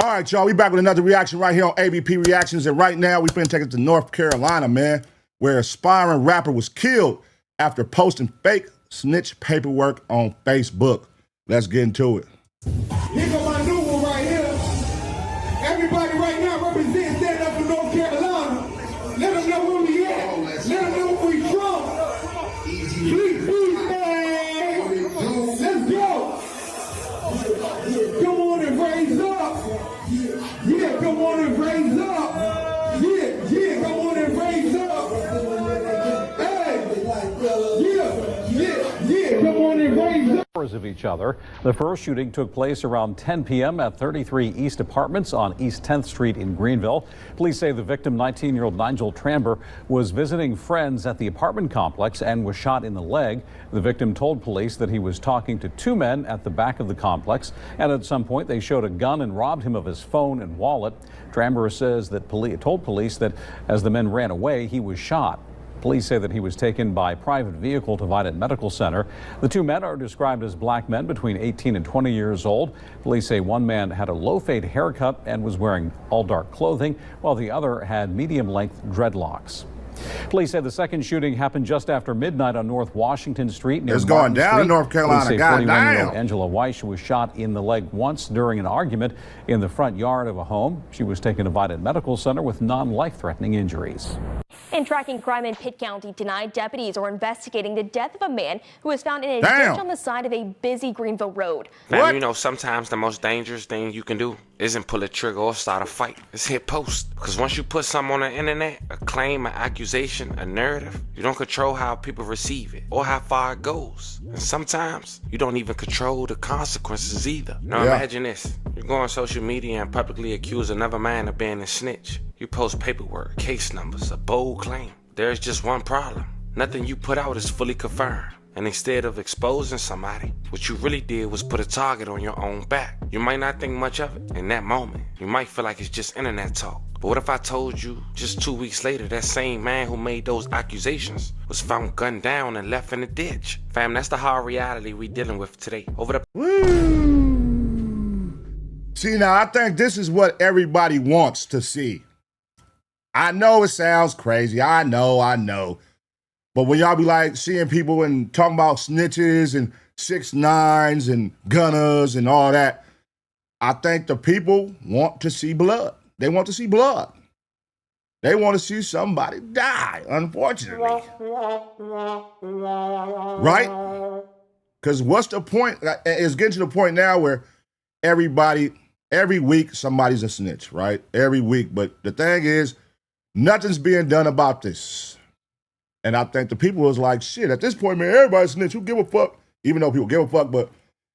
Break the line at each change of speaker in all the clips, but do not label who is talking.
All right, y'all, we back with another reaction right here on ABP Reactions, and right now we finna take it to North Carolina, man, where an aspiring rapper was killed after posting fake snitch paperwork on Facebook. Let's get into it.
Here go my new one right here. Everybody right now represent stand up for North Carolina. Let them know where we at. Let them know where we from. Please, man. Let's go. Come on and raise up. Yeah, come on and raise up. Yeah, come on and raise up. Hey, come on and raise up.
Of each other. The first shooting took place around 10 p.m. at 33 East Apartments on East 10th Street in Greenville. Police say the victim, 19-year-old Nigel Tramber, was visiting friends at the apartment complex and was shot in the leg. The victim told police that he was talking to two men at the back of the complex, and at some point they showed a gun and robbed him of his phone and wallet. Tramber says that told police that as the men ran away, he was shot. Police say that he was taken by private vehicle to Vidant Medical Center. The two men are described as black men between 18 and 20 years old. Police say one man had a low-fade haircut and was wearing all-dark clothing, while the other had medium-length dreadlocks. Police say the second shooting happened just after midnight on North Washington Street near
It's going down in North Carolina.
Police say 41-year-old Angela Weiss was shot in the leg once during an argument in the front yard of a home. She was taken to Vidant Medical Center with non-life-threatening injuries.
In tracking crime in Pitt County tonight, deputies are investigating the death of a man who was found in a ditch on the side of a busy Greenville road.
Now, you know, sometimes the most dangerous thing you can do isn't pull a trigger or start a fight. It's hit post. Because once you put something on the internet, a claim, an accusation, a narrative, you don't control how people receive it or how far it goes. And sometimes you don't even control the consequences either. Now imagine this. You go on social media and publicly accuse another man of being a snitch. You post paperwork, case numbers, a bold claim. There's just one problem. Nothing you put out is fully confirmed. And instead of exposing somebody, what you really did was put a target on your own back. You might not think much of it in that moment. You might feel like it's just internet talk. But what if I told you just 2 weeks later that same man who made those accusations was found gunned down and left in a ditch? Fam, that's the hard reality we dealing with today. Over the...
Woo! See, now I think this is what everybody wants to see. I know it sounds crazy. I know. But when y'all be like seeing people and talking about snitches and 6ix9ines and gunners and all that, I think the people want to see blood. They want to see blood. They want to see somebody die, unfortunately. Right? Because what's the point? It's getting to the point now where every week somebody's a snitch, right? Every week. But the thing is, nothing's being done about this. And I think the people was like, shit, at this point, man, everybody's snitch. Who give a fuck? Even though people give a fuck, but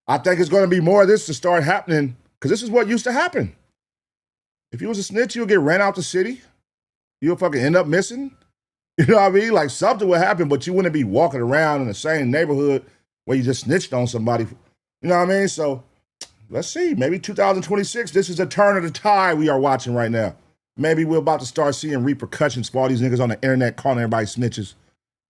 I think it's going to be more of this to start happening because this is what used to happen. If you was a snitch, you'll get ran out the city. You'll fucking end up missing. You know what I mean? Like something would happen, but you wouldn't be walking around in the same neighborhood where you just snitched on somebody. You know what I mean? So let's see. Maybe 2026, this is a turn of the tide we are watching right now. Maybe we're about to start seeing repercussions for all these niggas on the internet calling everybody snitches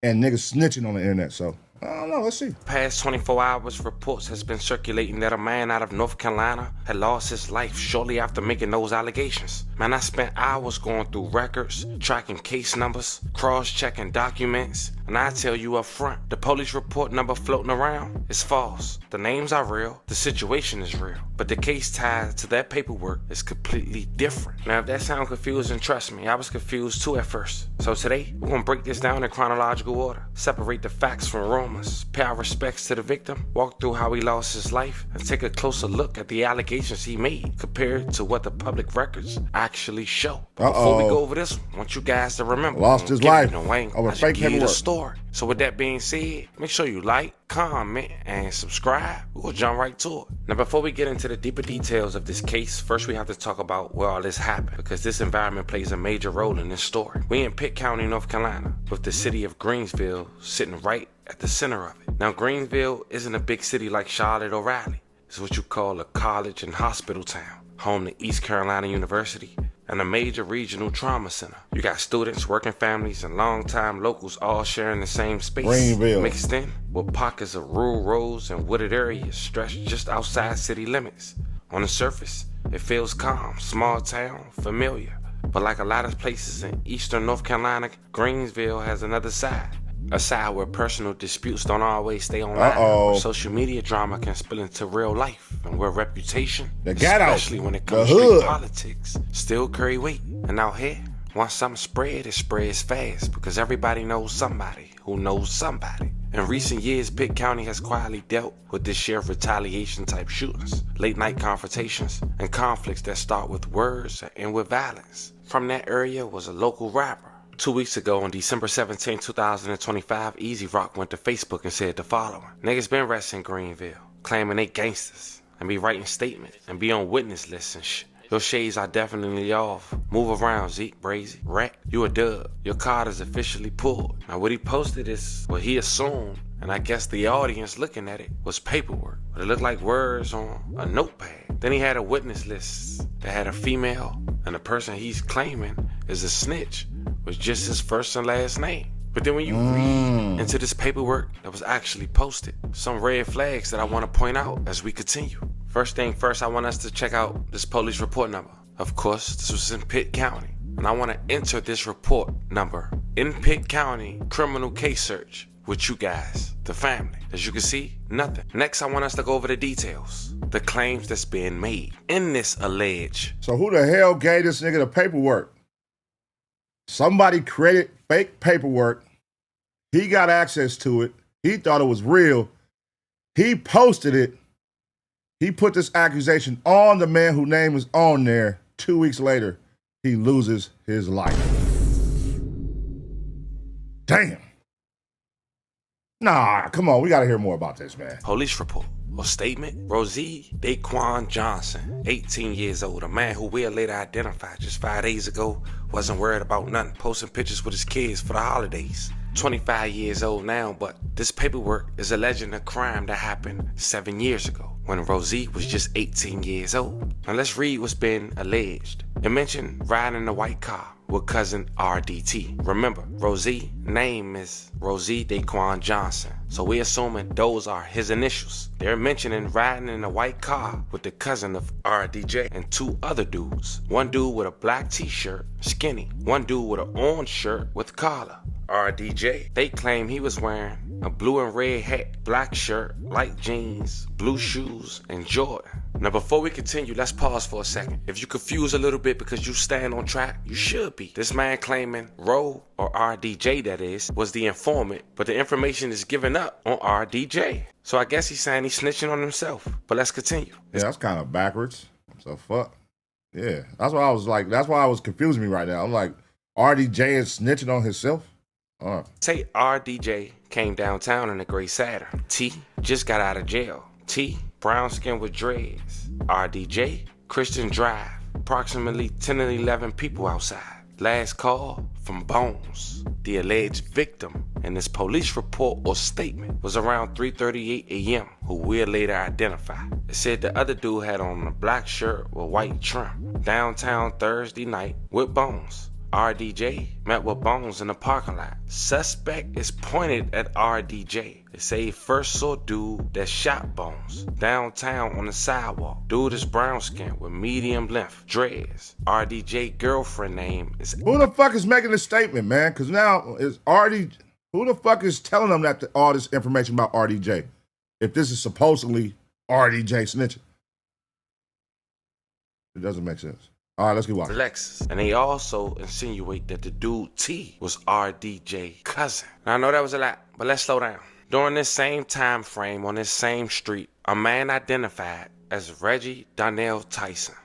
and niggas snitching on the internet. So, I don't know. Let's see.
Past 24 hours, reports has been circulating that a man out of North Carolina had lost his life shortly after making those allegations. Man, I spent hours going through records, tracking case numbers, cross-checking documents, and I tell you up front, the police report number floating around is false. The names are real, the situation is real, but the case tied to that paperwork is completely different. Now, if that sounds confusing, trust me, I was confused too at first. So today, we're gonna break this down in chronological order, separate the facts from rumors, pay our respects to the victim, walk through how he lost his life, and take a closer look at the allegations he made compared to what the public records actually show. Before we go over this, I want you guys to remember,
lost his life over fake paperwork.
Story. So with that being said, make sure you like, comment, and subscribe. We'll jump right to it. Now, before we get into the deeper details of this case, first we have to talk about where all this happened, because this environment plays a major role in this story. We in Pitt County, North Carolina, with the city of Greenville sitting right at the center of it. Now, Greenville isn't a big city like Charlotte or Raleigh. It's what you call a college and hospital town, home to East Carolina University, and a major regional trauma center. You got students, working families, and longtime locals all sharing the same space.
Greenville.
Mixed in with pockets of rural roads and wooded areas stretched just outside city limits. On the surface, it feels calm, small town, familiar. But like a lot of places in eastern North Carolina, Greenville has another side. A side where personal disputes don't always stay online. Where social media drama can spill into real life. And where reputation, especially when it comes to street politics, still carry weight. And out here, once something spread, it spreads fast. Because everybody knows somebody who knows somebody. In recent years, Pitt County has quietly dealt with this share of retaliation-type shootings, late-night confrontations, and conflicts that start with words and end with violence. From that area was a local rapper. 2 weeks ago, on December 17, 2025, Easy Rock went to Facebook and said the following. Niggas been arrested in Greenville, claiming they gangsters, and be writing statements, and be on witness lists and shit. Your shades are definitely off. Move around, Zeke, Brazy, Rat, you a dub. Your card is officially pulled. Now what he posted is what he assumed, and I guess the audience looking at it, was paperwork. But it looked like words on a notepad. Then he had a witness list that had a female, and the person he's claiming is a snitch, was just his first and last name. But then when you read into this paperwork that was actually posted, some red flags that I want to point out as we continue. First thing first, I want us to check out this police report number. Of course, this was in Pitt County. And I want to enter this report number in Pitt County criminal case search with you guys, the family. As you can see, nothing. Next, I want us to go over the details, the claims that's being made in this alleged.
So who the hell gave this nigga the paperwork? Somebody created fake paperwork. He got access to it. He thought it was real. He posted it. He put this accusation on the man whose name is on there. 2 weeks later, he loses his life. Damn. Nah, come on. We got to hear more about this, man.
Police report or statement. Rosie Daquan Johnson, 18 years old, a man who we'll later identify just 5 days ago, wasn't worried about nothing, posting pictures with his kids for the holidays. 25 years old now, but this paperwork is alleging a crime that happened 7 years ago when Rosie was just 18 years old. Now let's read what's been alleged. It mentioned riding in a white car with cousin RDT. Remember, Rosie name is Rosie Daquan Johnson, so we assuming those are his initials. They're mentioning riding in a white car with the cousin of RDJ and two other dudes. One dude with a black t-shirt, skinny. One dude with an orange shirt with collar. RDJ, they claim he was wearing a blue and red hat, black shirt, light jeans, blue shoes, and Jordan. Now before we continue, let's pause for a second. If you're confused a little bit because you stand on track, you should be. This man claiming Ro, or RDJ that is, was the informant, but the information is given up on RDJ. So I guess he's saying he's snitching on himself. But let's continue.
Yeah, that's kind of backwards. So fuck. Yeah, that's why I was like, that's why I was confusing me right now. I'm like, RDJ is snitching on himself?
Say RDJ came downtown in a gray Saturn. T just got out of jail. T, brown skin with dreads. RDJ, Christian Drive. Approximately 10 and 11 people outside. Last call from Bones, the alleged victim in this police report or statement, was around 3:38 a.m., who we'll later identify. It said the other dude had on a black shirt with white trim. Downtown Thursday night with Bones. RDJ met with Bones in the parking lot. Suspect is pointed at RDJ. They say he first saw dude that shot Bones downtown on the sidewalk. Dude is brown skin with medium length dreads. RDJ girlfriend name is...
Who the fuck is making this statement, man? Because now is who the fuck is telling them that all this information about RDJ? If this is supposedly RDJ snitching. It doesn't make sense. All right, let's keep watching.
Lexus. And they also insinuate that the dude T was RDJ's cousin. Now I know that was a lot, but let's slow down. During this same time frame on this same street, a man identified as Reggie Donnell Tyson.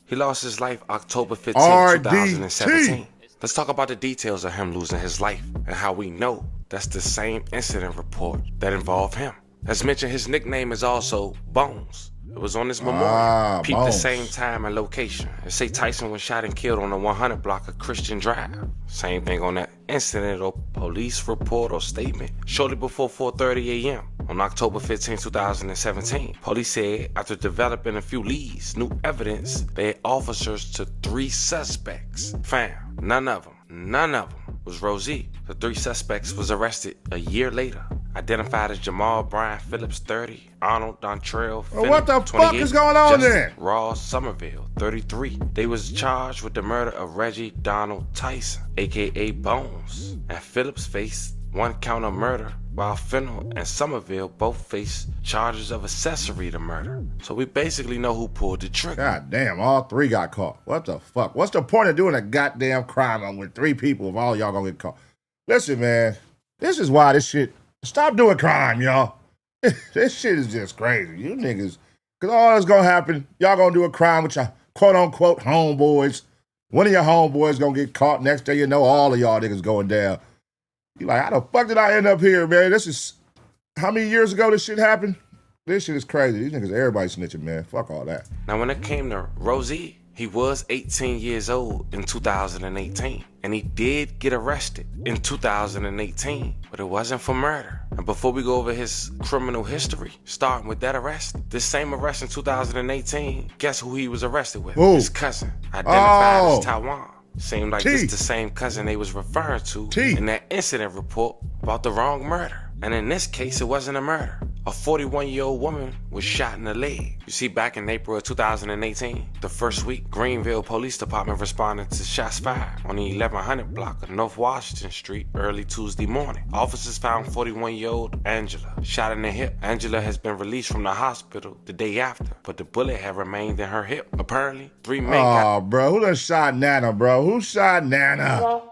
He lost his life October 15, 2017. Let's talk about the details of him losing his life and how we know that's the same incident report that involved him. As mentioned, his nickname is also Bones. It was on this memorial. Peeped the same time and location. They say Tyson was shot and killed on the 100 block of Christian Drive. Same thing on that incident or police report or statement. Shortly before 4:30 a.m. on October 15, 2017, police said after developing a few leads, new evidence, they had officers to 3 suspects found. None of them was Rosie. The 3 suspects was arrested a year later. identified as Jamal Brian Phillips, 30, Arnold Dontrell
Well, what the
Phillips, 28,
fuck is going on
Justin
then?
Ross Somerville, 33. They was charged with the murder of Reggie Donald Tyson, aka Bones, and Phillips faced 1 count of murder, while Fennell and Somerville both face charges of accessory to murder. So we basically know who pulled the trigger.
God damn, all 3 got caught. What the fuck? What's the point of doing a goddamn crime with 3 people if all y'all gonna get caught? Listen, man, this is why this shit, stop doing crime, y'all. This shit is just crazy. You niggas, because all that's gonna happen, y'all gonna do a crime with your quote-unquote homeboys. One of your homeboys gonna get caught. Next day you know all of y'all niggas going down. You like, how the fuck did I end up here, man? This is, how many years ago this shit happened? This shit is crazy. These niggas, everybody snitching, man. Fuck all that.
Now, when it came to Rosie, he was 18 years old in 2018, and he did get arrested in 2018, but it wasn't for murder. And before we go over his criminal history, starting with that arrest, this same arrest in 2018, guess who he was arrested with?
Who?
His cousin, identified
Oh.
as Taiwan. Seemed like
T.
this the same cousin they was referring to
T.
in that incident report about the wrong murder. And in this case, it wasn't a murder. A 41-year-old woman was shot in the leg. You see, back in April of 2018, the first week, Greenville Police Department responded to shots fired on the 1100 block of North Washington Street early Tuesday morning. Officers found 41-year-old Angela shot in the hip. Angela has been released from the hospital the day after, but the bullet had remained in her hip. Apparently, 3 men got...
Oh, bro, who done shot Nana, bro? Who shot Nana?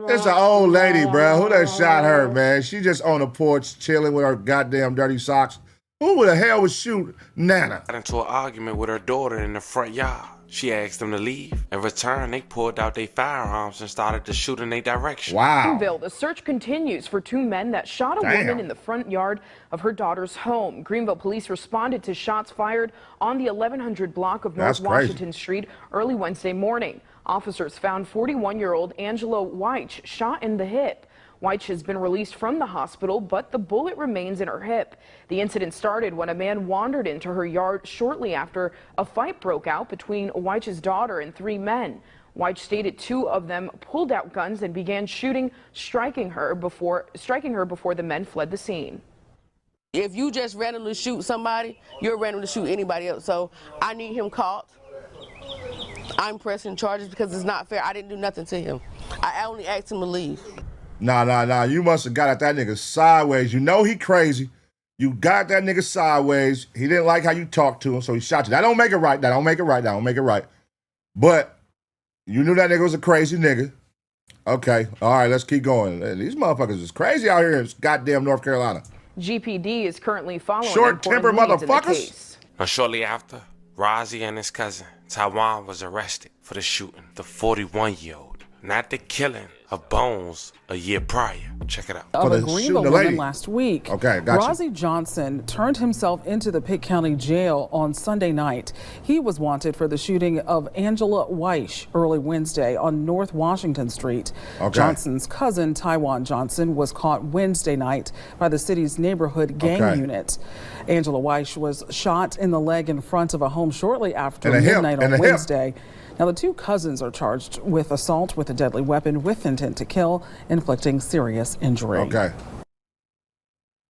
It's an old lady, bro. Who done shot her, man? She just on the porch chilling with her goddamn dirty socks. Who the hell would shoot Nana?
Got into an argument with her daughter in the front yard. She asked them to leave. In return, they pulled out their firearms and started to shoot in their direction.
Wow.
Greenville, the search continues for 2 men that shot a woman in the front yard of her daughter's home. Greenville police responded to shots fired on the 1100 block of North Washington Street early Wednesday morning. Officers found 41-year-old Angela Weich shot in the hip. Weich has been released from the hospital, but the bullet remains in her hip. The incident started when a man wandered into her yard shortly after a fight broke out between Weich's daughter and 3 men. Weich stated 2 of them pulled out guns and began shooting, striking her before the men fled the scene.
If you just randomly shoot somebody, you're randomly shoot anybody else. So I need him caught. I'm pressing charges because it's not fair. I didn't do nothing to him. I only asked him to leave.
Nah. You must have got at that nigga sideways. You know he crazy. You got that nigga sideways. He didn't like how you talked to him, so he shot you. That don't make it right. That don't make it right. But you knew that nigga was a crazy nigga. Okay. All right, let's keep going. These motherfuckers is crazy out here in goddamn North Carolina.
GPD is currently following
Short-tempered
important leads in the
motherfuckers.
case.
Now, shortly after, Rozzy and his cousin, Taiwan, was arrested for the shooting. The 41-year-old, not the killing of Bones a year prior. Check it out.
For
Of a
the
Greenville
shooting the
woman
lady.
last week.
Okay, got you.
Rozzy Johnson turned himself into the Pitt County Jail on Sunday night. He was wanted for the shooting of Angela Weich early Wednesday on North Washington Street.
Okay.
Johnson's cousin, Taiwan Johnson, was caught Wednesday night by the city's neighborhood gang unit. Angela Weich was shot in the leg in front of a home shortly after midnight on Wednesday. Now, the 2 cousins are charged with assault with a deadly weapon with intent to kill, inflicting serious injury.
Okay.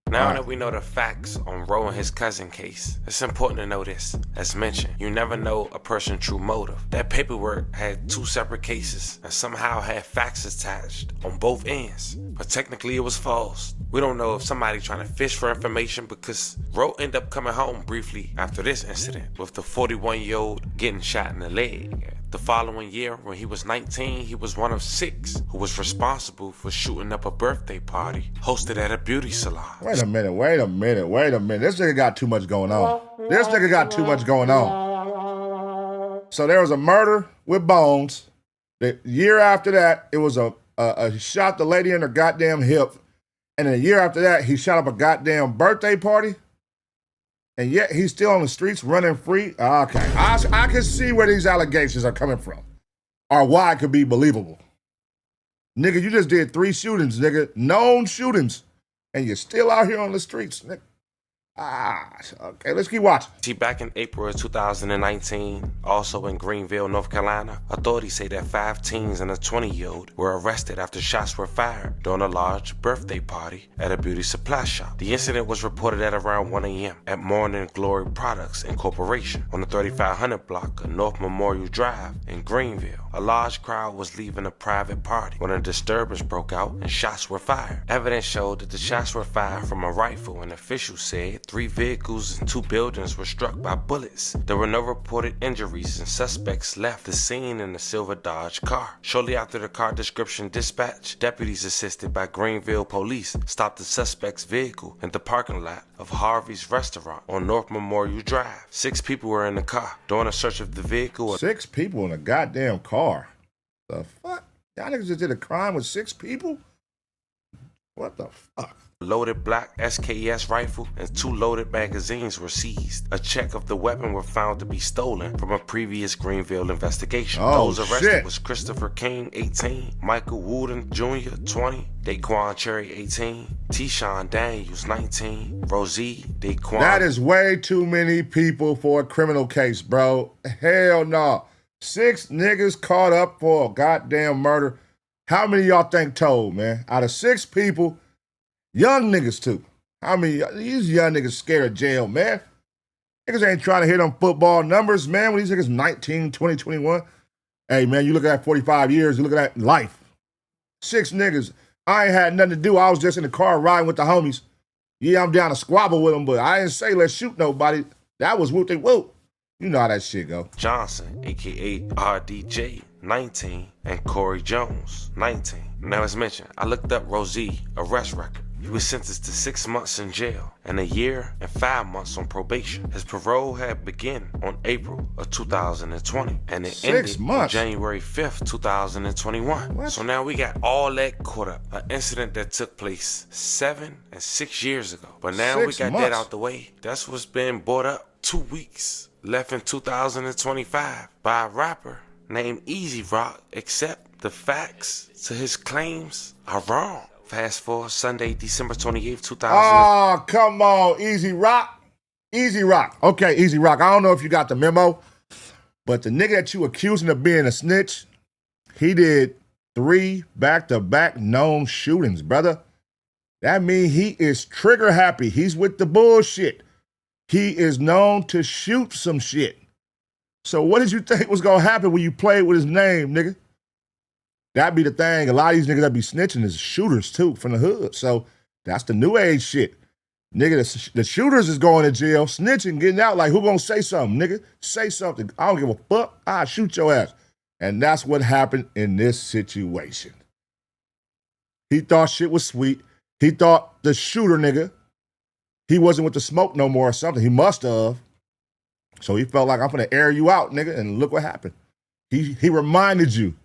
Now that we know the facts on Roe and his cousin case, it's important to know this. As mentioned, you never know a person's true motive. That paperwork had 2 separate cases and somehow had facts attached on both ends. But technically it was false. We don't know if somebody trying to fish for information because Roe ended up coming home briefly after this incident with the 41-year-old getting shot in the leg. The following year, when he was 19, he was one of 6 who was responsible for shooting up a birthday party hosted at a beauty salon.
Wait a minute. This nigga got too much going on. So there was a murder with Bones. The year after that, it was a shot the lady in her goddamn hip. And then a year after that, he shot up a goddamn birthday party. And yet he's still on the streets running free. Okay, I can see where these allegations are coming from, or why it could be believable. Nigga, you just did 3 shootings, nigga, known shootings, and you're still out here on the streets, nigga. Okay, let's keep watching.
See, back in April of 2019, also in Greenville, North Carolina, authorities say that 5 teens and a 20-year-old were arrested after shots were fired during a large birthday party at a beauty supply shop. The incident was reported at around 1 a.m. at Morning Glory Products Incorporation on the 3500 block of North Memorial Drive in Greenville. A large crowd was leaving a private party when a disturbance broke out and shots were fired. Evidence showed that the shots were fired from a rifle, and officials said 3 vehicles and 2 buildings were struck by bullets. There were no reported injuries, and suspects left the scene in a silver Dodge car. Shortly after the car description dispatch, deputies assisted by Greenville police stopped the suspect's vehicle in the parking lot of Harvey's restaurant on North Memorial Drive. 6 people were in the car. During a search of the vehicle,
6 people in a goddamn car. The fuck? Y'all niggas just did a crime with 6 people? What the fuck?
Loaded black SKS rifle and 2 loaded magazines were seized. A check of the weapon were found to be stolen from a previous Greenville investigation. Those arrested was Christopher King, 18, Michael Wooden Jr., 20, Daquan Cherry, 18, T-Shawn Daniels, 19, Rosie Daquan.
That is way too many people for a criminal case, bro. Hell no. 6 niggas caught up for a goddamn murder. How many y'all think told, man? Out of 6 people, young niggas too. How many? These young niggas scared of jail, man. Niggas ain't trying to hit them football numbers, man. When these niggas 19, 20, 21. Hey, man, you look at 45 years, you look at life. 6 niggas. I ain't had nothing to do. I was just in the car riding with the homies. Yeah, I'm down to squabble with them, but I didn't say let's shoot nobody. That was whoop they whoop. You know how that shit go.
Johnson, a.k.a. RDJ, 19, and Corey Jones, 19. Now, as mentioned, I looked up Rosie arrest record. He was sentenced to 6 months in jail and 1 year and 5 months on probation. His parole had begun on April of 2020, and it ended on January 5th, 2021. What? So now we got all that caught up. An incident that took place 7 and 6 years ago. But now we got that out the way. That's what's been brought up. 2 weeks left in 2025 by a rapper named Easy Rock, except the facts to his claims are wrong. Fast forward Sunday, December 28th, 2000.
Oh, come on, Easy Rock. Easy Rock. Okay, Easy Rock. I don't know if you got the memo, but the nigga that you accusing of being a snitch, he did 3 back-to-back known shootings, brother. That means he is trigger happy. He's with the bullshit. He is known to shoot some shit. So what did you think was gonna happen when you played with his name, nigga? That be the thing. A lot of these niggas that be snitching is shooters too from the hood. So that's the new age shit. Nigga, the shooters is going to jail, snitching, getting out like, who gonna say something, nigga? Say something. I don't give a fuck. I'll shoot your ass. And that's what happened in this situation. He thought shit was sweet. He thought the shooter nigga, he wasn't with the smoke no more or something. He must have. So he felt like, I'm gonna air you out, nigga, and look what happened. He reminded you.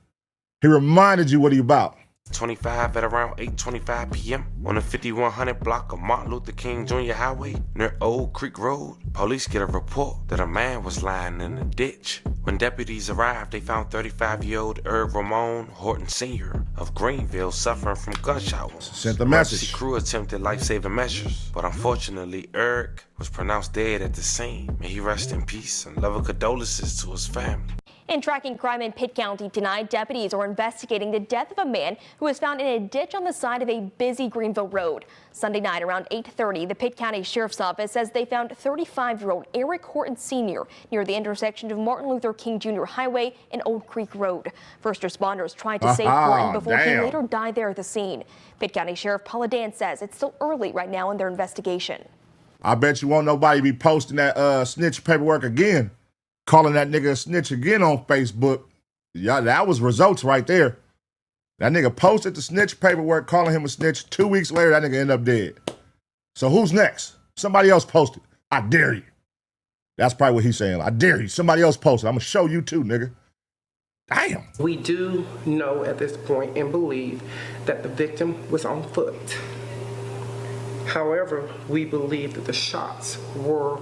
He reminded you what he about.
25 at around 8:25 p.m. on the 5100 block of Martin Luther King Jr. Highway near Old Creek Road. Police get a report that a man was lying in a ditch. When deputies arrived, they found 35-year-old Eric Ramon Horton Sr. of Greenville suffering from gunshot wounds.
Sent the message.
The crew attempted life-saving measures, but unfortunately, Eric was pronounced dead at the scene. May he rest in peace and love and condolences to his family.
In tracking crime in Pitt County tonight, deputies are investigating the death of a man who was found in a ditch on the side of a busy Greenville road. Sunday night around 8:30, the Pitt County Sheriff's Office says they found 35-year-old Eric Horton Sr. near the intersection of Martin Luther King Jr. Highway and Old Creek Road. First responders tried to save Horton before he later died there at the scene. Pitt County Sheriff Paula Dan says it's still early right now in their investigation.
I bet you won't nobody be posting that snitch paperwork again. Calling that nigga a snitch again on Facebook. Yeah, that was results right there. That nigga posted the snitch paperwork, calling him a snitch. 2 weeks later, that nigga ended up dead. So who's next? Somebody else posted. I dare you. That's probably what he's saying. I dare you. Somebody else posted. I'm going to show you too, nigga. Damn.
We do know at this point and believe that the victim was on foot. However, we believe that the shots were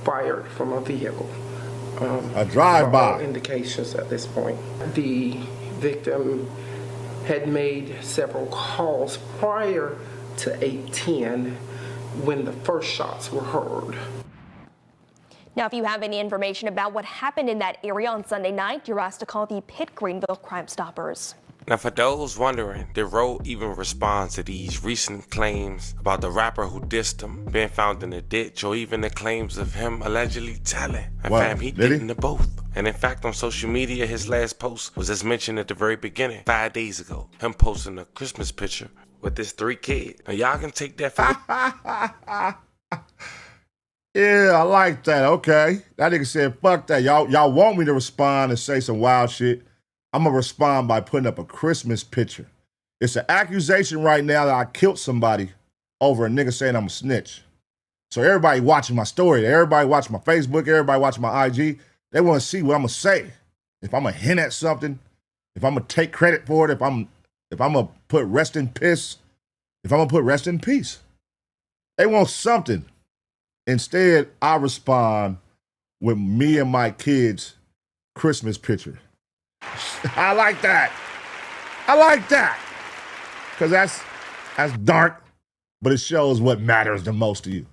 fired from a vehicle.
A drive-by.
Indications at this point. The victim had made several calls prior to 8:10 when the first shots were heard.
Now, if you have any information about what happened in that area on Sunday night, you're asked to call the Pitt Greenville Crime Stoppers.
Now, for those wondering, did Roe even respond to these recent claims about the rapper who dissed him being found in a ditch, or even the claims of him allegedly telling? And fam, he didn't to both. And in fact, on social media, his last post was as mentioned at the very beginning, 5 days ago, him posting a Christmas picture with his 3 kids. Now, y'all can take that for
Yeah, I like that. Okay. That nigga said, fuck that. Y'all want me to respond and say some wild shit? I'm going to respond by putting up a Christmas picture. It's an accusation right now that I killed somebody over a nigga saying I'm a snitch. So everybody watching my story, everybody watching my Facebook, everybody watching my IG, they want to see what I'm going to say. If I'm going to hint at something, if I'm going to take credit for it, if I'm going to put rest in piss, if I'm going to put rest in peace. They want something. Instead, I respond with me and my kids' Christmas picture. I like that. I like that. Because that's dark, but it shows what matters the most to you.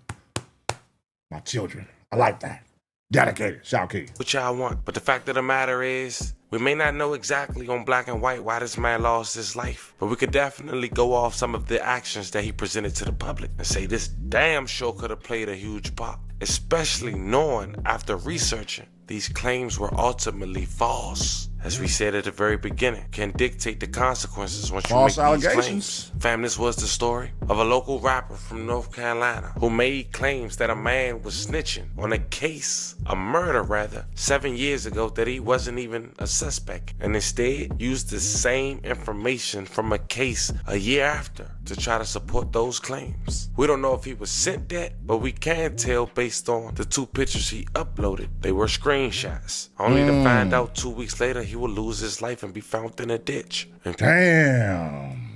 My children. I like that. Dedicated. Shout Key.
What y'all want. But the fact of the matter is, we may not know exactly on black and white why this man lost his life, but we could definitely go off some of the actions that he presented to the public and say this damn sure could have played a huge part, especially knowing after researching these claims were ultimately false. As we said at the very beginning, can dictate the consequences once you make these claims. Fam, this was the story of a local rapper from North Carolina who made claims that a man was snitching on a murder rather, 7 years ago that he wasn't even a suspect, and instead used the same information from a case a year after to try to support those claims. We don't know if he was sent that, but we can tell based on the 2 pictures he uploaded. They were screenshots, only to find out 2 weeks later he will lose his life and be found in a ditch.
Damn.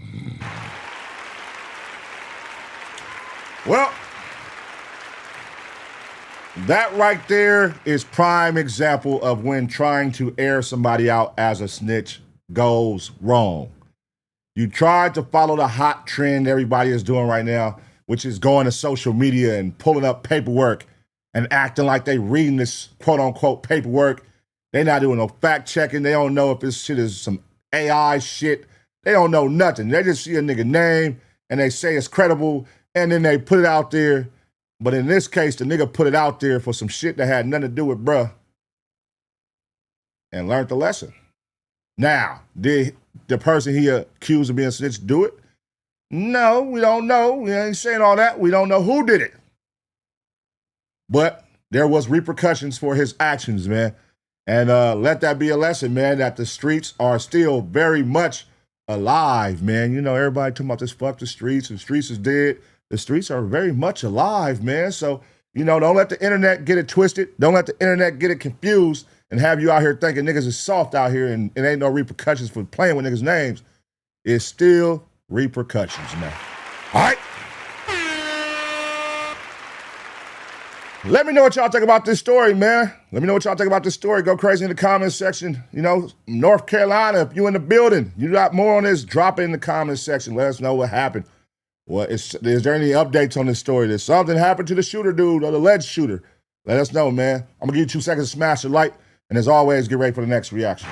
Well, that right there is prime example of when trying to air somebody out as a snitch goes wrong. You tried to follow the hot trend everybody is doing right now, which is going to social media and pulling up paperwork and acting like they reading this quote-unquote paperwork. They not doing no fact checking. They don't know if this shit is some AI shit. They don't know nothing. They just see a nigga name and they say it's credible and then they put it out there. But in this case, the nigga put it out there for some shit that had nothing to do with bruh and learned the lesson. Now, did the person he accused of being a snitch do it? No, we don't know. We ain't saying all that. We don't know who did it. But there was repercussions for his actions, man. And let that be a lesson, man, that the streets are still very much alive, man. You know, everybody talking about this fuck the streets, the streets is dead. The streets are very much alive, man. So, you know, don't let the internet get it twisted. Don't let the internet get it confused and have you out here thinking niggas is soft out here and it ain't no repercussions for playing with niggas' names. It's still repercussions, man. All right? Let me know what y'all think about this story, man. Let me know what y'all think about this story. Go crazy in the comments section. You know, North Carolina, if you in the building, you got more on this, drop it in the comments section. Let us know what happened. Is there any updates on this story? Did something happen to the shooter dude or the alleged shooter? Let us know, man. I'm going to give you 2 seconds to smash the like. And as always, get ready for the next reaction.